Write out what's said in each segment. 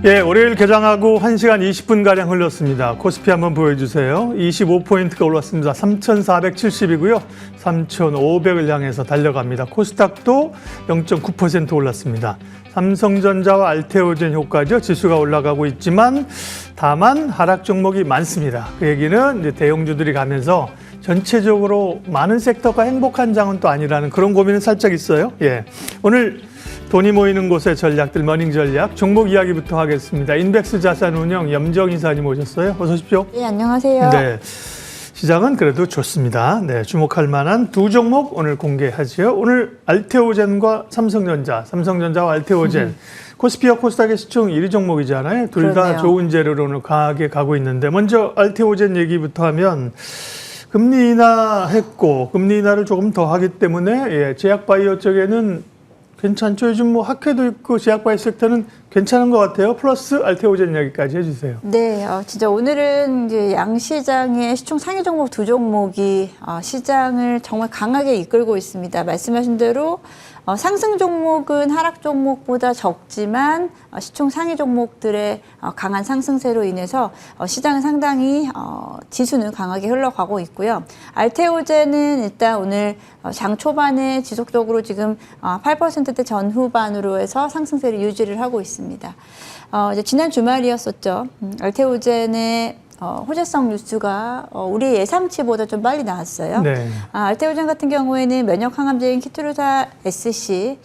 예, 월요일 개장하고 1시간 20분가량 흘렀습니다. 코스피 한번 보여주세요. 25포인트가 올랐습니다. 3,470이고요. 3,500을 향해서 달려갑니다. 코스닥도 0.9% 올랐습니다. 삼성전자와 알테오젠 효과죠. 지수가 올라가고 있지만 다만 하락 종목이 많습니다. 그 얘기는 이제 대형주들이 가면서 전체적으로 많은 섹터가 행복한 장은 또 아니라는 그런 고민은 살짝 있어요. 예, 오늘 돈이 모이는 곳의 전략들, 머닝 전략, 종목 이야기부터 하겠습니다. 인백스 자산운용 염정 이사님 오셨어요. 어서 오십시오. 네, 안녕하세요. 네, 시장은 그래도 좋습니다. 네, 주목할 만한 두 종목 오늘 공개하죠. 오늘 알테오젠과 삼성전자와 알테오젠. 코스피와 코스닥의 시총 1위 종목이잖아요. 둘 다 좋은 재료로 오늘 강하게 가고 있는데 먼저 알테오젠 얘기부터 하면 금리 인하했고 금리 인하를 조금 더 하기 때문에 제약바이오 쪽에는 괜찮죠. 요즘 뭐 학회도 있고 제약바이오 섹터는 괜찮은 것 같아요. 플러스 알테오젠 이야기까지 해주세요. 네, 진짜 오늘은 이제 양시장의 시총 상위 종목 두 종목이 시장을 정말 강하게 이끌고 있습니다. 말씀하신 대로 상승 종목은 하락 종목보다 적지만 시총 상위 종목들의 강한 상승세로 인해서 시장은 상당히 지수는 강하게 흘러가고 있고요. 알테오젠은 일단 오늘 장 초반에 지속적으로 지금 8%대 전후반으로 해서 상승세를 유지를 하고 있습니다. 이제 지난 주말이었었죠. 알테오젠의 호재성 뉴스가 우리 예상치보다 좀 빨리 나왔어요. 네. 알테오젠 같은 경우에는 면역 항암제인 키투르사 SC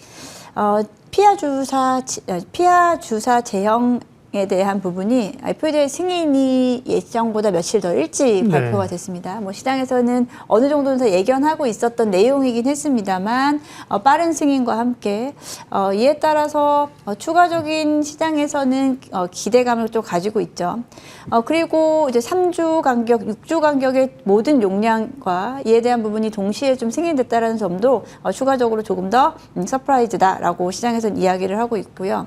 피하 주사 제형에 대한 부분이 FDA 승인이 예정보다 며칠 더 일찍 발표가 됐습니다. 뭐 시장에서는 어느 정도는 더 예견하고 있었던 내용이긴 했습니다만 빠른 승인과 함께 이에 따라서 추가적인 시장에서는 기대감을 또 가지고 있죠. 그리고 이제 3주 간격, 6주 간격의 모든 용량과 이에 대한 부분이 동시에 좀 승인됐다는 점도 추가적으로 조금 더 서프라이즈다라고 시장에서는 이야기를 하고 있고요.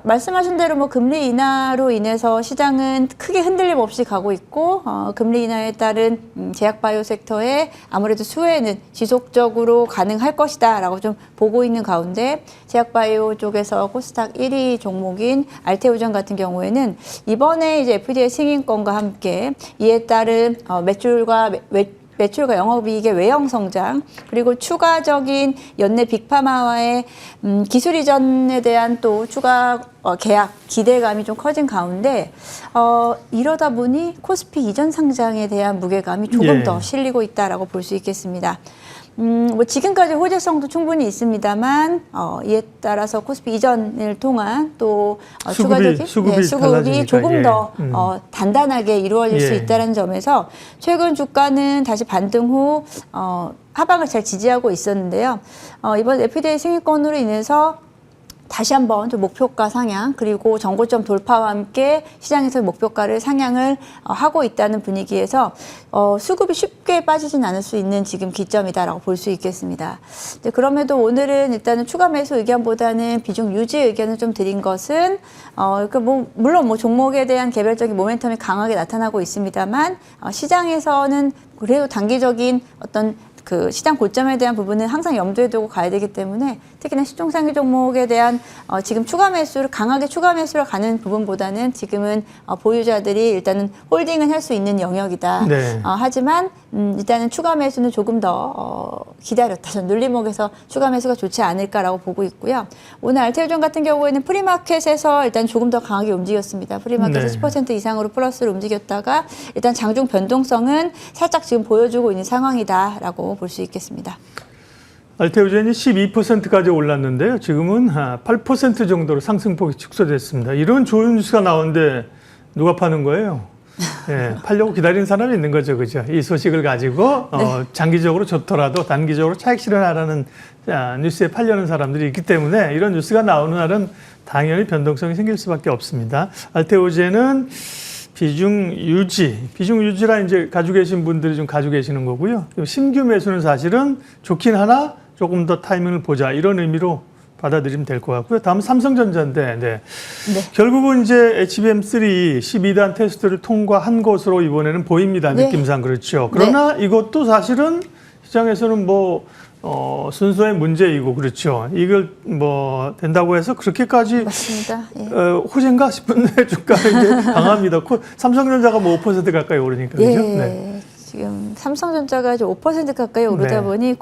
말씀하신 대로 뭐 금리 인하로 인해서 시장은 크게 흔들림 없이 가고 있고 금리 인하에 따른 제약바이오 섹터의 아무래도 수혜는 지속적으로 가능할 것이다라고 좀 보고 있는 가운데 제약바이오 쪽에서 코스닥 1위 종목인 알테오젠 같은 경우에는 이번에 이제 FDA 승인권과 함께 이에 따른 매출과 영업이익의 외형 성장, 그리고 추가적인 연내 빅파마와의 기술 이전에 대한 또 추가 계약, 기대감이 좀 커진 가운데 이러다 보니 코스피 이전 상장에 대한 무게감이 조금 더 실리고 있다라고 볼 수 있겠습니다. 뭐 지금까지 호재성도 충분히 있습니다만 이에 따라서 코스피 이전을 통한 또 추가적인 수급이 조금 더 단단하게 이루어질 수 있다는 점에서 최근 주가는 다시 반등 후 하방을 잘 지지하고 있었는데요. 이번 FDA 승인권으로 인해서 다시 한번 좀 목표가 상향 그리고 정고점 돌파와 함께 시장에서 목표가를 상향을 하고 있다는 분위기에서 수급이 쉽게 빠지진 않을 수 있는 지금 기점이다라고 볼 수 있겠습니다. 그럼에도 오늘은 일단은 추가 매수 의견보다는 비중 유지 의견을 좀 드린 것은 물론 뭐 종목에 대한 개별적인 모멘텀이 강하게 나타나고 있습니다만 시장에서는 그래도 단기적인 어떤 그 시장 고점에 대한 부분은 항상 염두에 두고 가야 되기 때문에 특히나 시총 상위 종목에 대한 지금 강하게 추가 매수를 가는 부분보다는 지금은 보유자들이 일단은 홀딩은 할 수 있는 영역이다. 하지만 일단은 추가 매수는 조금 더 기다렸다. 전 눌림목에서 추가 매수가 좋지 않을까라고 보고 있고요. 오늘 알테오젠 같은 경우에는 프리마켓에서 일단 조금 더 강하게 움직였습니다. 프리마켓에서 10% 이상으로 플러스로 움직였다가 일단 장중 변동성은 살짝 지금 보여주고 있는 상황이다라고 볼 수 있겠습니다. 알테오젠이 12%까지 올랐는데요. 지금은 8% 정도로 상승폭이 축소됐습니다. 이런 좋은 뉴스가 나오는데 누가 파는 거예요? 팔려고 기다리는 사람이 있는 거죠. 그죠? 이 소식을 가지고 장기적으로 좋더라도 단기적으로 차익 실현하라는 뉴스에 팔려는 사람들이 있기 때문에 이런 뉴스가 나오는 날은 당연히 변동성이 생길 수밖에 없습니다. 알테오젠은 비중 유지라 이제 가지고 계신 분들이 좀 가지고 계시는 거고요. 신규 매수는 사실은 좋긴 하나 조금 더 타이밍을 보자 이런 의미로 받아들이면 될 것 같고요. 다음 삼성전자인데 결국은 이제 HBM3 12단 테스트를 통과한 것으로 이번에는 보입니다. 느낌상 그렇죠. 그러나 이것도 사실은 시장에서는 뭐 순서의 문제이고 그렇죠. 이걸 뭐 된다고 해서 그렇게까지 맞습니다. 예. 호재인가 싶은데 주가는 이제 강합니다. 삼성전자가 뭐 5% 가까이 오르니까 그죠? 예. 네. 지금 삼성전자가 이제 5% 가까이 오르다 네. 보니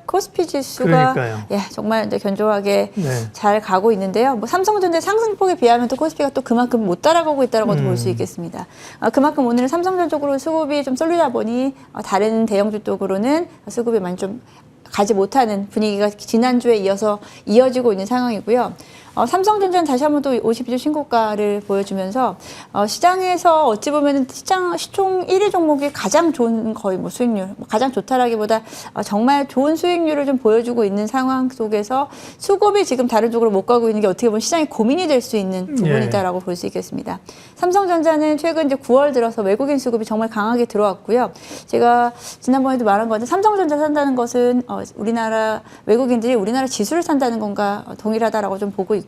코스피 지수가 그러니까요. 예, 정말 이제 견조하게 네. 잘 가고 있는데요. 뭐 삼성전자 상승폭에 비하면 또 코스피가 또 그만큼 못 따라가고 있다라고도 볼 수 있겠습니다. 그만큼 오늘은 삼성전자 쪽으로 수급이 좀 쏠리다 보니 다른 대형주 쪽으로는 수급이 많이 좀 가지 못하는 분위기가 지난주에 이어서 이어지고 있는 상황이고요. 삼성전자는 다시 한번 또 52주 신고가를 보여주면서 시장에서 어찌 보면 시총 1위 종목이 가장 좋은 거의 뭐 수익률, 가장 좋다라기보다 정말 좋은 수익률을 좀 보여주고 있는 상황 속에서 수급이 지금 다른 쪽으로 못 가고 있는 게 어떻게 보면 시장의 고민이 될 수 있는 부분이다라고 볼 수 있겠습니다. 삼성전자는 최근 이제 9월 들어서 외국인 수급이 정말 강하게 들어왔고요. 제가 지난번에도 말한 건데 삼성전자 산다는 것은 우리나라 외국인들이 우리나라 지수를 산다는 건가 동일하다라고 좀 보고 있고요.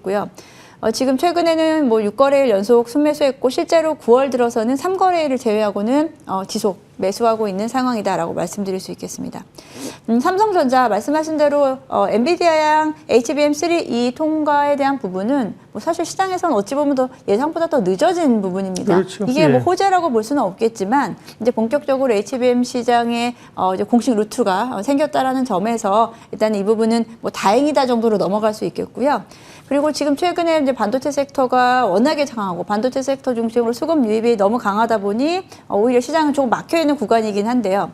지금 최근에는 뭐 6거래일 연속 순매수했고 실제로 9월 들어서는 3거래일을 제외하고는 지속 매수하고 있는 상황이다라고 말씀드릴 수 있겠습니다. 삼성전자 말씀하신 대로 엔비디아양 HBM3 이 통과에 대한 부분은 뭐 사실 시장에서는 어찌 보면 더 예상보다 더 늦어진 부분입니다. 그렇죠. 이게 예. 뭐 호재라고 볼 수는 없겠지만 이제 본격적으로 HBM 시장에 이제 공식 루트가 생겼다라는 점에서 일단 이 부분은 뭐 다행이다 정도로 넘어갈 수 있겠고요. 그리고 지금 최근에 이제 반도체 섹터가 워낙에 강하고 반도체 섹터 중심으로 수급 유입이 너무 강하다 보니 오히려 시장은 조금 막혀 있는 구간이긴 한데요.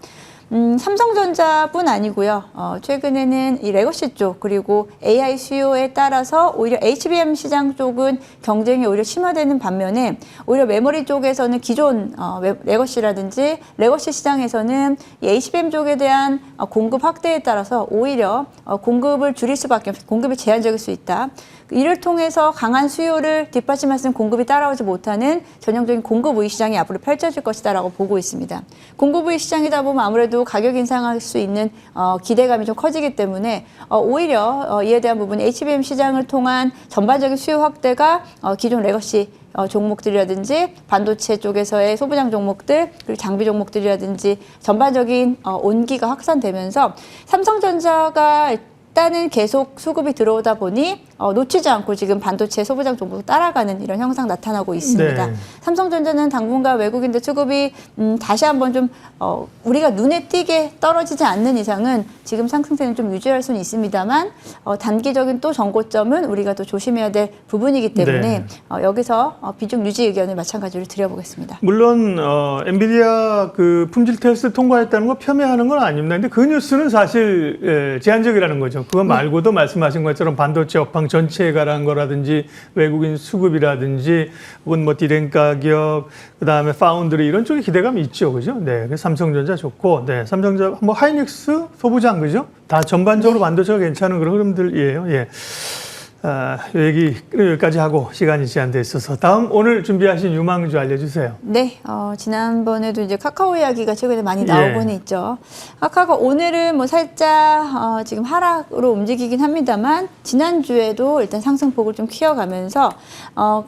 삼성전자뿐 아니고요. 최근에는 이 레거시 쪽 그리고 AI 수요에 따라서 오히려 HBM 시장 쪽은 경쟁이 오히려 심화되는 반면에 오히려 메모리 쪽에서는 기존 레거시라든지 레거시 시장에서는 이 HBM 쪽에 대한 공급 확대에 따라서 오히려 공급을 줄일 수밖에 없고 공급이 제한적일 수 있다. 이를 통해서 강한 수요를 뒷받침할 수 있는 공급이 따라오지 못하는 전형적인 공급 우위 시장이 앞으로 펼쳐질 것이다라고 보고 있습니다. 공급 우위 시장이다 보면 아무래도 가격 인상할 수 있는 기대감이 좀 커지기 때문에 오히려 이에 대한 부분 HBM 시장을 통한 전반적인 수요 확대가 기존 레거시 종목들이라든지 반도체 쪽에서의 소부장 종목들 그리고 장비 종목들이라든지 전반적인 온기가 확산되면서 삼성전자가 일단은 계속 수급이 들어오다 보니 놓치지 않고 지금 반도체 소부장 종목을 따라가는 이런 형상 나타나고 있습니다. 네. 삼성전자는 당분간 외국인들 수급이 다시 한번 좀 우리가 눈에 띄게 떨어지지 않는 이상은 지금 상승세는 좀 유지할 수는 있습니다만 단기적인 또 정고점은 우리가 또 조심해야 될 부분이기 때문에 네. 여기서 비중 유지 의견을 마찬가지로 드려보겠습니다. 물론 엔비디아 그 품질 테스트 통과했다는 거 폄훼하는 건 아닙니다. 근데 그 뉴스는 사실 제한적이라는 거죠. 그거 말고도 말씀하신 것처럼 반도체 업황 전체에 관한 거라든지 외국인 수급이라든지 혹은 뭐 디램 가격 그다음에 파운드리 이런 쪽에 기대감이 있죠. 그죠? 네. 그래서 삼성전자 좋고 네. 삼성전자 뭐 하이닉스 소부장 그죠? 다 전반적으로 반도체가 괜찮은 그런 흐름들이에요. 예. 여기까지 하고 시간이 제한돼 있어서 다음 오늘 준비하신 유망주 알려주세요. 네, 지난번에도 이제 카카오 이야기가 최근에 많이 나오고는 있죠. 카카오가 오늘은 뭐 살짝 지금 하락으로 움직이긴 합니다만 지난주에도 일단 상승폭을 좀 키워가면서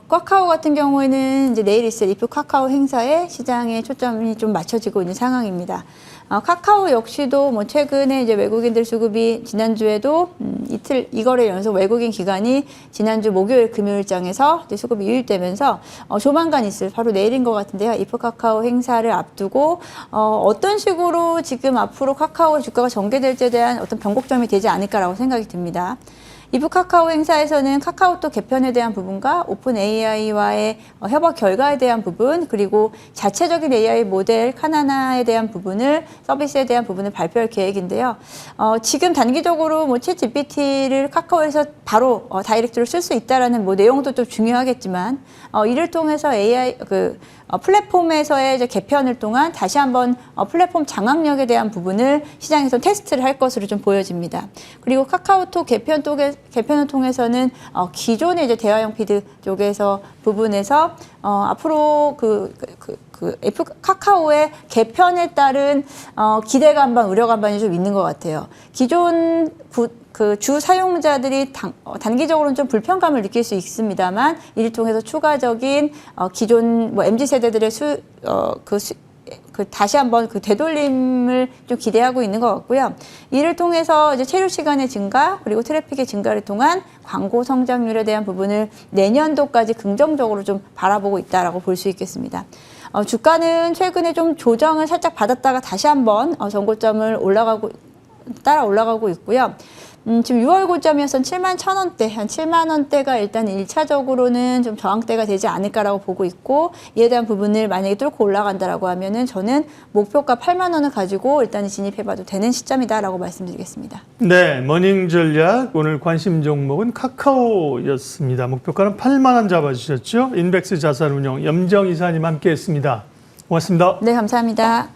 카카오 같은 경우에는 이제 내일 있을 이프 카카오 행사에 시장에 초점이 좀 맞춰지고 있는 상황입니다. 카카오 역시도 뭐 최근에 이제 외국인들 수급이 지난주에도 이틀 2거래 연속 외국인 기관이 지난주 목요일 금요일장에서 이제 수급이 유입되면서 조만간 있을 바로 내일인 것 같은데요. 이프 카카오 행사를 앞두고 어떤 식으로 지금 앞으로 카카오 주가가 전개될지에 대한 어떤 변곡점이 되지 않을까라고 생각이 듭니다. 이프 카카오 행사에서는 카카오톡 개편에 대한 부분과 오픈 AI와의 협업 결과에 대한 부분 그리고 자체적인 AI 모델 카나나에 대한 부분을 서비스에 대한 부분을 발표할 계획인데요. 지금 단기적으로 뭐 챗 GPT를 카카오에서 바로 다이렉트로 쓸 수 있다라는 뭐 내용도 좀 중요하겠지만 이를 통해서 AI 플랫폼에서의 이제 개편을 통한 다시 한번 플랫폼 장악력에 대한 부분을 시장에서 테스트를 할 것으로 좀 보여집니다. 그리고 카카오톡 개편을 통해서는 기존의 이제 대화형 피드 쪽에서 부분에서 앞으로 카카오의 개편에 따른 기대감 반, 우려감 반이 좀 있는 것 같아요. 기존 주 사용자들이 단기적으로는 좀 불편감을 느낄 수 있습니다만 이를 통해서 추가적인 기존 뭐 MZ 세대들의 다시 한번 그 되돌림을 좀 기대하고 있는 것 같고요. 이를 통해서 이제 체류 시간의 증가 그리고 트래픽의 증가를 통한 광고 성장률에 대한 부분을 내년도까지 긍정적으로 좀 바라보고 있다라고 볼 수 있겠습니다. 주가는 최근에 좀 조정을 살짝 받았다가 다시 한번 전고점을 따라 올라가고 있고요. 지금 6월 고점이었던 71,000원대, 한 7만 원대가 일단 1차적으로는 좀 저항대가 되지 않을까라고 보고 있고, 이에 대한 부분을 만약에 뚫고 올라간다라고 하면은 저는 목표가 8만 원을 가지고 일단 진입해봐도 되는 시점이다라고 말씀드리겠습니다. 네, 머닝 전략 오늘 관심 종목은 카카오였습니다. 목표가는 8만 원 잡아주셨죠? 인백스 자산운용 염정 이사님 함께했습니다. 고맙습니다. 네, 감사합니다.